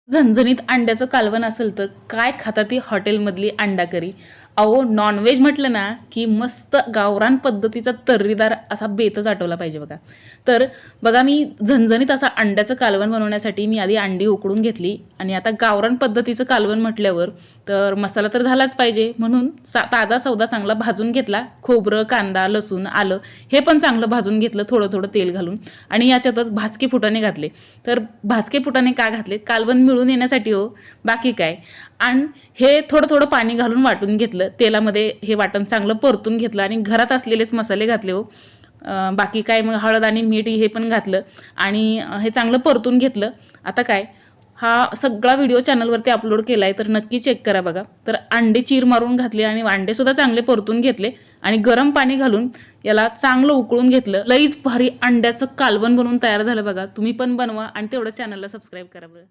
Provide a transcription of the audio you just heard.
झणझणीत अंड्याचं कालवण असेल तर काय खाता ती हॉटेलमधली अंडा करी. अहो नॉनव्हेज म्हटलं ना की मस्त गावरान पद्धतीचा तर्रीदार असा बेतच आठवला पाहिजे बघा. तर बघा मी झणझणीत असा अंड्याचं कालवण बनवण्यासाठी मी आधी अंडी उकडून घेतली आणि आता गावरान पद्धतीचं कालवण म्हटल्यावर तर मसाला तर झालाच पाहिजे म्हणून ताजा सौदा चांगला भाजून घेतला. खोबरं, कांदा, लसूण, आलं हे पण चांगलं भाजून घेतलं थोडं थोडं तेल घालून आणि याच्यातच भाजके फुटाणे घातले. तर भाजके फुटाणे का घातले? कालवण मिळून येण्यासाठी हो, बाकी काय. आणि हे थोडं थोडं पाणी घालून वाटून घेतलं तेलामध्ये. हे वाटण चांगलं परतून घेतलं आणि घरात असलेलेच मसाले घातले हो. बाकी काय मग हळद आणि मीठ हे पण घातलं आणि हे चांगलं परतून घेतलं. आता काय हा सगळा व्हिडिओ चॅनलवरती अपलोड केला आहे तर नक्की चेक करा बघा. तर अंडे चीर मारून घातले आणि अंडेसुद्धा चांगले परतून घेतले आणि गरम पाणी घालून याला चांगलं उकळून घेतलं. लईच भारी अंड्याचं कालवण बनवून तयार झालं बघा. तुम्ही पण बनवा आणि तेवढं चॅनलला सबस्क्राईब करा बरं.